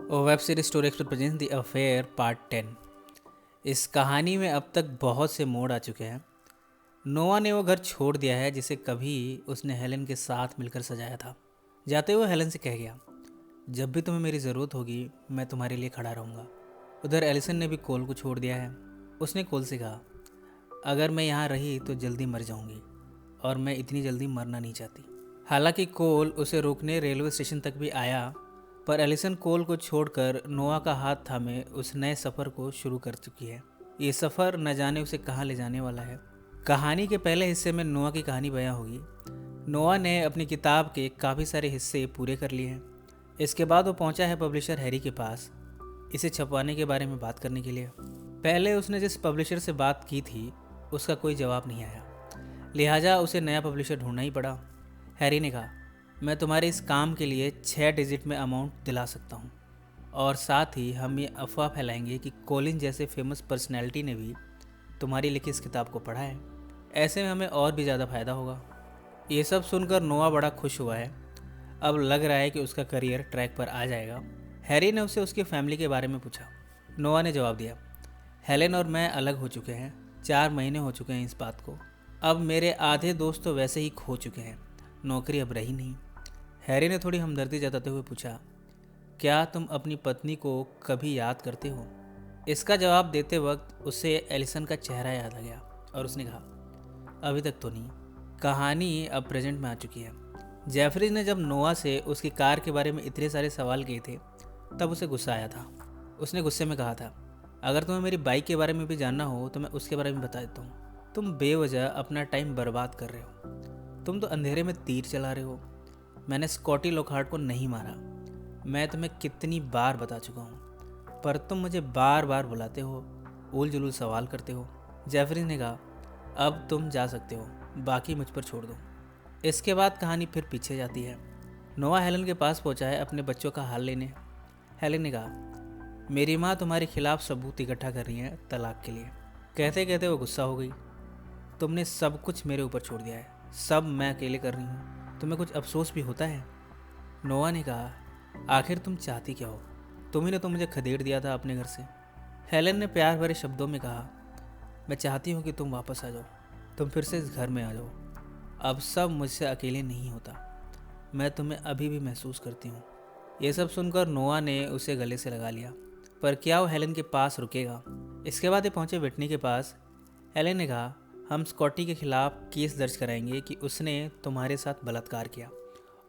Web series story expert presents the affair part 10। इस कहानी में अब तक बहुत से मोड़ आ चुके हैं। नोआ ने वो घर छोड़ दिया है जिसे कभी उसने हेलन के साथ मिलकर सजाया था। जाते हुए हेलन से कह गया, जब भी तुम्हें मेरी ज़रूरत होगी मैं तुम्हारे लिए खड़ा रहूँगा। उधर एलिसन ने भी कोल को छोड़ दिया है। उसने कोल से कहा, अगर मैं यहाँ रही तो जल्दी मर जाऊँगी और मैं इतनी जल्दी मरना नहीं चाहती। हालांकि कोल उसे रोकने रेलवे स्टेशन तक भी आया, पर एलिसन कोल को छोड़कर नोआ का हाथ थामे उस नए सफ़र को शुरू कर चुकी है। ये सफ़र न जाने उसे कहाँ ले जाने वाला है। कहानी के पहले हिस्से में नोआ की कहानी बयां होगी। नोआ ने अपनी किताब के काफ़ी सारे हिस्से पूरे कर लिए हैं। इसके बाद वो पहुंचा है पब्लिशर हैरी के पास इसे छपवाने के बारे में बात करने के लिए। पहले उसने जिस पब्लिशर से बात की थी उसका कोई जवाब नहीं आया, लिहाजा उसे नया पब्लिशर ढूंढना ही पड़ा। हैरी ने कहा, मैं तुम्हारे इस काम के लिए 6 डिजिट में अमाउंट दिला सकता हूँ और साथ ही हम ये अफवाह फैलाएंगे कि कोलिन जैसे फेमस पर्सनैलिटी ने भी तुम्हारी लिखी इस किताब को पढ़ा है। ऐसे में हमें और भी ज़्यादा फ़ायदा होगा। ये सब सुनकर नोआ बड़ा खुश हुआ है। अब लग रहा है कि उसका करियर ट्रैक पर आ जाएगा। हैरी ने उससे उसकी फैमिली के बारे में पूछा। नोआ ने जवाब दिया, हेलेन और मैं अलग हो चुके हैं। 4 महीने हो चुके हैं इस बात को। अब मेरे आधे दोस्त तो वैसे ही खो चुके हैं, नौकरी अब रही नहीं। हैरी ने थोड़ी हमदर्दी जताते हुए पूछा, क्या तुम अपनी पत्नी को कभी याद करते हो? इसका जवाब देते वक्त उसे एलिसन का चेहरा याद आ गया और उसने कहा, अभी तक तो नहीं। कहानी अब प्रेजेंट में आ चुकी है। जेफरीज ने जब नोआ से उसकी कार के बारे में इतने सारे सवाल किए थे तब उसे गुस्सा आया था। उसने गुस्से में कहा था, अगर तुम्हें मेरी बाइक के बारे में भी जानना हो तो मैं उसके बारे में बता देता हूँ। तुम बेवजह अपना टाइम बर्बाद कर रहे हो। तुम तो अंधेरे में तीर चला रहे हो। मैंने स्कॉटी लोकहार्ट को नहीं मारा। मैं तुम्हें कितनी बार बता चुका हूँ, पर तुम मुझे बार बार बुलाते हो, उल जुलूल सवाल करते हो। जेफरीज ने कहा, अब तुम जा सकते हो, बाकी मुझ पर छोड़ दो। इसके बाद कहानी फिर पीछे जाती है। नोआ हेलन के पास पहुंचा है अपने बच्चों का हाल लेने। हेलन ने कहा, मेरी माँ तुम्हारे खिलाफ सबूत इकट्ठा कर रही है तलाक के लिए। कहते कहते वो गुस्सा हो गई। तुमने सब कुछ मेरे ऊपर छोड़ दिया है, सब मैं अकेले कर रही हूँ। तुम्हें कुछ अफसोस भी होता है? नोआ ने कहा, आखिर तुम चाहती क्या हो? तुम्ही ने तो मुझे खदेड़ दिया था अपने घर से। हेलन ने प्यार भरे शब्दों में कहा, मैं चाहती हूँ कि तुम वापस आ जाओ। तुम फिर से इस घर में आ जाओ। अब सब मुझसे अकेले नहीं होता। मैं तुम्हें अभी भी महसूस करती हूँ। ये सब सुनकर नोआ ने उसे गले से लगा लिया, पर क्या वो हेलन के पास रुकेगा? इसके बाद ये पहुँचे विटनी के पास। हेलन ने कहा, हम स्कॉटी के खिलाफ केस दर्ज कराएंगे कि उसने तुम्हारे साथ बलात्कार किया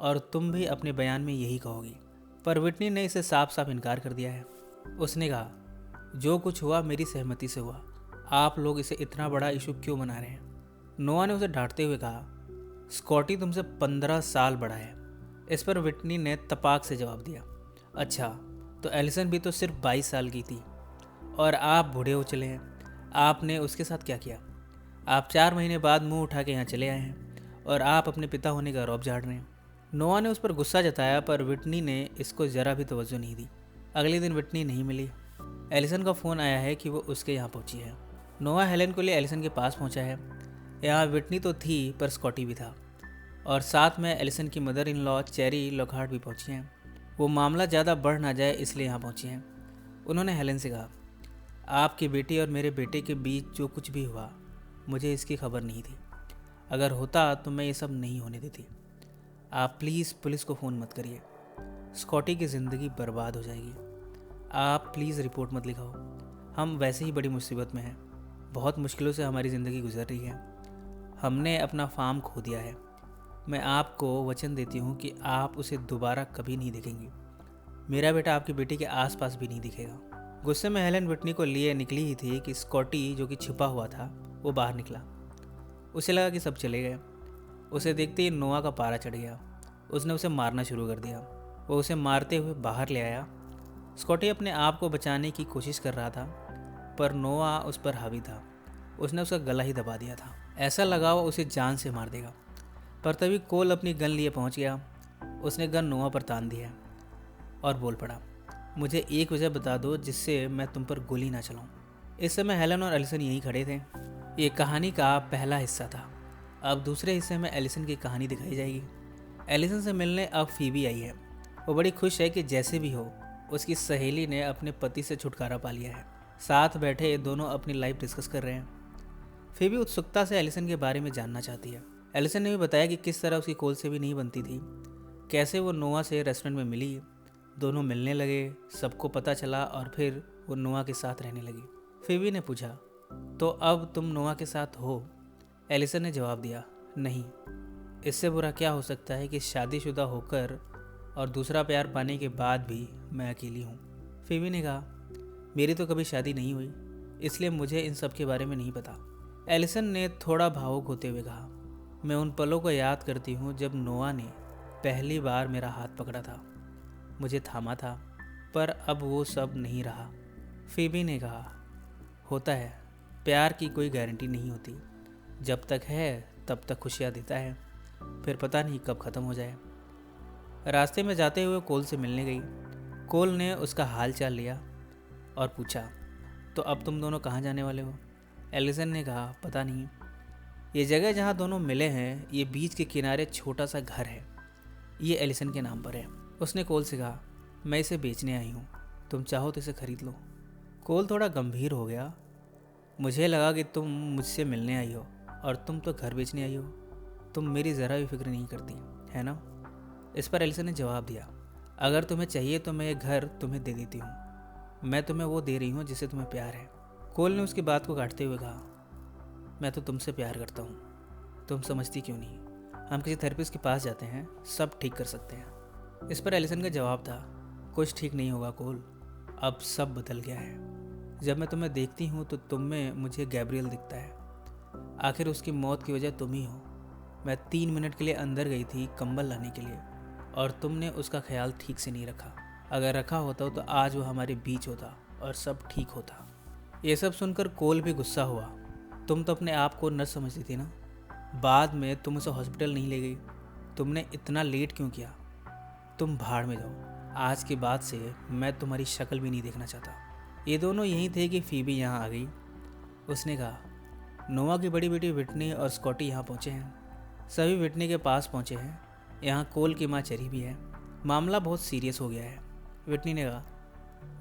और तुम भी अपने बयान में यही कहोगी। पर विटनी ने इसे साफ साफ इनकार कर दिया है। उसने कहा, जो कुछ हुआ मेरी सहमति से हुआ। आप लोग इसे इतना बड़ा इशू क्यों बना रहे हैं? नोआ ने उसे डांटते हुए कहा, स्कॉटी तुमसे 15 साल बड़ा है। इस पर विटनी ने तपाक से जवाब दिया, अच्छा तो एलिसन भी तो सिर्फ 22 साल की थी और आप बूढ़े हो चले हैं। आपने उसके साथ क्या किया? आप 4 महीने बाद मुंह उठा के यहाँ चले आए हैं और आप अपने पिता होने का रौब झाड़ रहे हैं। नोआ ने उस पर गुस्सा जताया, पर विटनी ने इसको ज़रा भी तवज्जो नहीं दी। अगले दिन विटनी नहीं मिली। एलिसन का फ़ोन आया है कि वो उसके यहाँ पहुँची है। नोआ हेलन को लिए एलिसन के पास पहुँचा है। यहाँ विटनी तो थी पर स्कॉटी भी था और साथ में एलिसन की mother in law cherry Lockhart भी पहुँची हैं। वो मामला ज़्यादा बढ़ ना जाए इसलिए यहाँ पहुँची हैं। उन्होंने हेलन से कहा, आपकी बेटी और मेरे बेटे के बीच जो कुछ भी हुआ मुझे इसकी खबर नहीं थी। अगर होता तो मैं ये सब नहीं होने देती। आप प्लीज़ पुलिस को फ़ोन मत करिए, स्कॉटी की ज़िंदगी बर्बाद हो जाएगी। आप प्लीज़ रिपोर्ट मत लिखाओ। हम वैसे ही बड़ी मुसीबत में हैं। बहुत मुश्किलों से हमारी ज़िंदगी गुजर रही है। हमने अपना फार्म खो दिया है। मैं आपको वचन देती हूँ कि आप उसे दोबारा कभी नहीं देखेंगी। मेरा बेटा आपकी बेटी के आसपास भी नहीं दिखेगा। गुस्से में हेलन विटनी को लिए निकली ही थी कि स्कॉटी जो कि छिपा हुआ था वो बाहर निकला। उसे लगा कि सब चले गए। उसे देखते ही नोआ का पारा चढ़ गया। उसने उसे मारना शुरू कर दिया। वो उसे मारते हुए बाहर ले आया। स्कॉटी अपने आप को बचाने की कोशिश कर रहा था, पर नोआ उस पर हावी था। उसने उसका गला ही दबा दिया था। ऐसा लगा वो उसे जान से मार देगा, पर तभी कोल अपनी गन लिए पहुंच गया। उसने गन नोआ पर तान दिया और बोल पड़ा, मुझे एक वजह बता दो जिससे मैं तुम पर गोली ना चलाऊं। इस समय हेलन और एलिसन यहीं खड़े थे। ये कहानी का पहला हिस्सा था। अब दूसरे हिस्से में एलिसन की कहानी दिखाई जाएगी। एलिसन से मिलने अब फीबी आई है। वो बड़ी खुश है कि जैसे भी हो उसकी सहेली ने अपने पति से छुटकारा पा लिया है। साथ बैठे दोनों अपनी लाइफ डिस्कस कर रहे हैं। फिर भी उत्सुकता से एलिसन के बारे में जानना चाहती है। एलिसन ने भी बताया कि किस तरह उसकी कोल से भी नहीं बनती थी, कैसे वो नोआ से रेस्टोरेंट में मिली, दोनों मिलने लगे, सबको पता चला और फिर वो नोआ के साथ रहने लगी। फिबी ने पूछा, तो अब तुम नोआ के साथ हो? एलिसन ने जवाब दिया, नहीं। इससे बुरा क्या हो सकता है कि शादीशुदा होकर और दूसरा प्यार पाने के बाद भी मैं अकेली हूँ। फिबी ने कहा, मेरी तो कभी शादी नहीं हुई, इसलिए मुझे इन सब के बारे में नहीं पता। एलिसन ने थोड़ा भावुक होते हुए कहा, मैं उन पलों को याद करती हूँ जब नोआ ने पहली बार मेरा हाथ पकड़ा था, मुझे थामा था, पर अब वो सब नहीं रहा। फिबी ने कहा, होता है, प्यार की कोई गारंटी नहीं होती, जब तक है तब तक खुशियाँ देता है, फिर पता नहीं कब ख़त्म हो जाए। रास्ते में जाते हुए कोल से मिलने गई। कोल ने उसका हाल चाल लिया और पूछा, तो अब तुम दोनों कहाँ जाने वाले हो? एलिसन ने कहा, पता नहीं। ये जगह जहाँ दोनों मिले हैं, ये बीच के किनारे छोटा सा घर है, ये एलिसन के नाम पर है। उसने कोल से कहा, मैं इसे बेचने आई हूँ, तुम चाहो तो इसे खरीद लो। कोल थोड़ा गंभीर हो गया, मुझे लगा कि तुम मुझसे मिलने आई हो और तुम तो घर बेचने आई हो, तुम मेरी ज़रा भी फिक्र नहीं करती है ना? इस पर एलिसन ने जवाब दिया, अगर तुम्हें चाहिए तो मैं ये घर तुम्हें दे देती हूँ, मैं तुम्हें वो दे रही हूँ जिससे तुम्हें प्यार है। कोल ने उसकी बात को काटते हुए कहा, मैं तो तुमसे प्यार करता हूँ, तुम समझती क्यों नहीं? हम किसी थेरेपिस्ट के पास जाते हैं, सब ठीक कर सकते हैं। इस पर एलिसन का जवाब था, कुछ ठीक नहीं होगा कोल, अब सब बदल गया है। जब मैं तुम्हें देखती हूँ तो तुम में मुझे गैब्रियल दिखता है, आखिर उसकी मौत की वजह तुम ही हो। मैं 3 मिनट के लिए अंदर गई थी कंबल लाने के लिए और तुमने उसका ख्याल ठीक से नहीं रखा। अगर रखा होता तो आज वो हमारे बीच होता और सब ठीक होता। ये सब सुनकर कोल भी गुस्सा हुआ, तुम तो अपने आप को नर्स समझती थी ना, बाद में तुम उसे हॉस्पिटल नहीं ले गई, तुमने इतना लेट क्यों किया? तुम भाड़ में जाओ, आज के बाद से मैं तुम्हारी शक्ल भी नहीं देखना चाहता। ये दोनों यहीं थे कि फीबी यहाँ आ गई। उसने कहा, नोआ की बड़ी बेटी विटनी और स्कॉटी यहाँ पहुँचे हैं। सभी विटनी के पास पहुँचे हैं। यहाँ कोल की माँ चेरी भी है। मामला बहुत सीरियस हो गया है। विटनी ने कहा,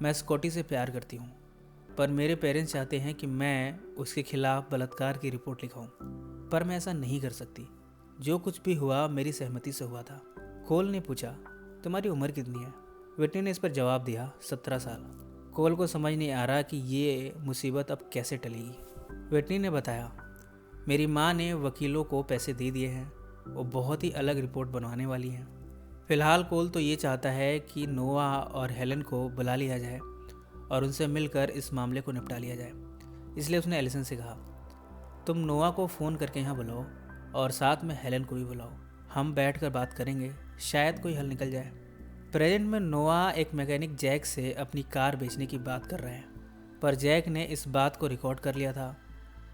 मैं स्कॉटी से प्यार करती हूँ, पर मेरे पेरेंट्स चाहते हैं कि मैं उसके खिलाफ बलात्कार की रिपोर्ट लिखाऊं, पर मैं ऐसा नहीं कर सकती। जो कुछ भी हुआ मेरी सहमति से हुआ था। कोल ने पूछा, तुम्हारी उम्र कितनी है? विटनी ने इस पर जवाब दिया, 17 साल। कोल को समझ नहीं आ रहा कि ये मुसीबत अब कैसे टलेगी। विटनी ने बताया, मेरी माँ ने वकीलों को पैसे दे दिए हैं, वो बहुत ही अलग रिपोर्ट बनवाने वाली हैं। फिलहाल कोल तो ये चाहता है कि नोआ और हेलन को बुला लिया जाए और उनसे मिलकर इस मामले को निपटा लिया जाए। इसलिए उसने एलिसन से कहा, तुम नोआ को फ़ोन करके यहाँ बुलाओ और साथ में हेलन को भी बुलाओ, हम बैठकर बात करेंगे, शायद कोई हल निकल जाए। प्रेजेंट में नोआ एक मैकेनिक जैक से अपनी कार बेचने की बात कर रहा है, पर जैक ने इस बात को रिकॉर्ड कर लिया था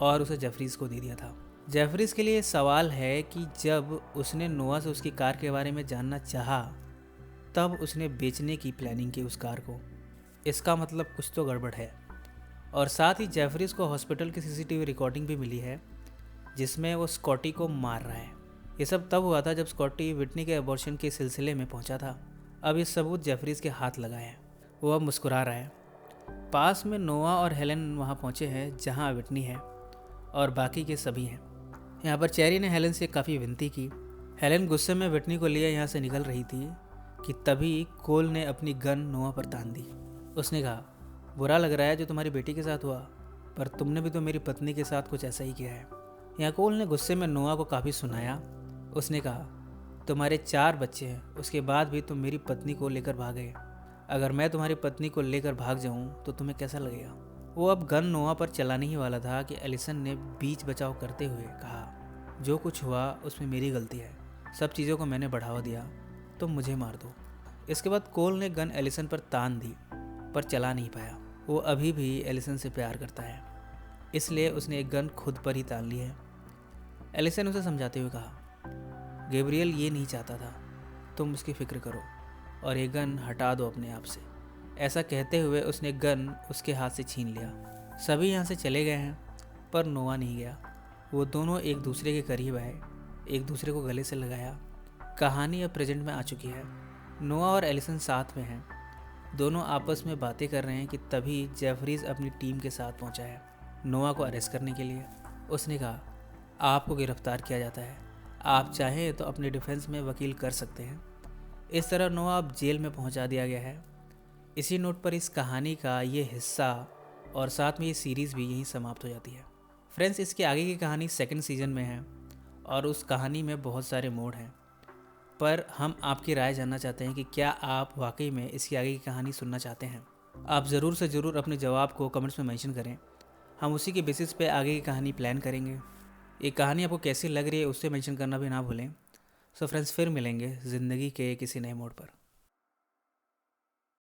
और उसे जेफरीज को दे दिया था। जेफरीज के लिए सवाल है कि जब उसने नोआ से उसकी कार के बारे में जानना चाहा, तब उसने बेचने की प्लानिंग की उस कार को। इसका मतलब कुछ तो गड़बड़ है। और साथ ही जेफरीज को हॉस्पिटल की सीसीटीवी रिकॉर्डिंग भी मिली है, जिसमें वो स्कॉटी को मार रहा है। ये सब तब हुआ था जब स्कॉटी विटनी के अबॉर्शन के सिलसिले में पहुंचा था। अब ये सबूत जेफरीज के हाथ लगा है। वो अब मुस्कुरा रहा है। पास में नोआ और हेलन वहाँ पहुँचे हैं जहाँ विटनी है और बाकी के सभी हैं। यहाँ पर चेरी ने हेलन से काफ़ी विनती की। हेलन गुस्से में विटनी को लिए यहाँ से निकल रही थी कि तभी कोल ने अपनी गन नोआ पर तान दी। उसने कहा, बुरा लग रहा है जो तुम्हारी बेटी के साथ हुआ, पर तुमने भी तो मेरी पत्नी के साथ कुछ ऐसा ही किया है। यहाँ कोल ने गुस्से में नोआ को काफ़ी सुनाया। उसने कहा, तुम्हारे 4 बच्चे हैं, उसके बाद भी तुम मेरी पत्नी को लेकर भाग गए। अगर मैं तुम्हारी पत्नी को लेकर भाग जाऊँ तो तुम्हें कैसा लगेगा? वो अब गन नोआ पर चलाने ही वाला था कि एलिसन ने बीच बचाव करते हुए कहा, जो कुछ हुआ उसमें मेरी गलती है, सब चीज़ों को मैंने बढ़ावा दिया, तुम मुझे मार दो। इसके बाद कोल ने गन एलिसन पर तान दी, पर चला नहीं पाया। वो अभी भी एलिसन से प्यार करता है, इसलिए उसने एक गन खुद पर ही तान ली है। एलिसन उसे समझाते हुए कहा, गैब्रियल ये नहीं चाहता था, तुम उसकी फिक्र करो और ये गन हटा दो अपने आप से। ऐसा कहते हुए उसने गन उसके हाथ से छीन लिया। सभी यहाँ से चले गए हैं, पर नोआ नहीं गया। वो दोनों एक दूसरे के करीब आए, एक दूसरे को गले से लगाया। कहानी अब प्रेजेंट में आ चुकी है। नोआ और एलिसन साथ में हैं। दोनों आपस में बातें कर रहे हैं कि तभी जेफरीज अपनी टीम के साथ पहुंचा है नोआ को अरेस्ट करने के लिए। उसने कहा, आपको गिरफ्तार किया जाता है, आप चाहें तो अपने डिफेंस में वकील कर सकते हैं। इस तरह नोआ अब जेल में पहुंचा दिया गया है। इसी नोट पर इस कहानी का ये हिस्सा और साथ में ये सीरीज़ भी यहीं समाप्त हो जाती है। फ्रेंड्स, इसके आगे की कहानी सेकंड सीजन में है और उस कहानी में बहुत सारे मोड़ हैं, पर हम आपकी राय जानना चाहते हैं कि क्या आप वाकई में इसकी आगे की कहानी सुनना चाहते हैं। आप ज़रूर से ज़रूर अपने जवाब को कमेंट्स में मेंशन करें, हम उसी के बेसिस पे आगे की कहानी प्लान करेंगे। ये कहानी आपको कैसी लग रही है उससे मेंशन करना भी ना भूलें। सो फ्रेंड्स, फिर मिलेंगे ज़िंदगी के किसी नए मोड़ पर।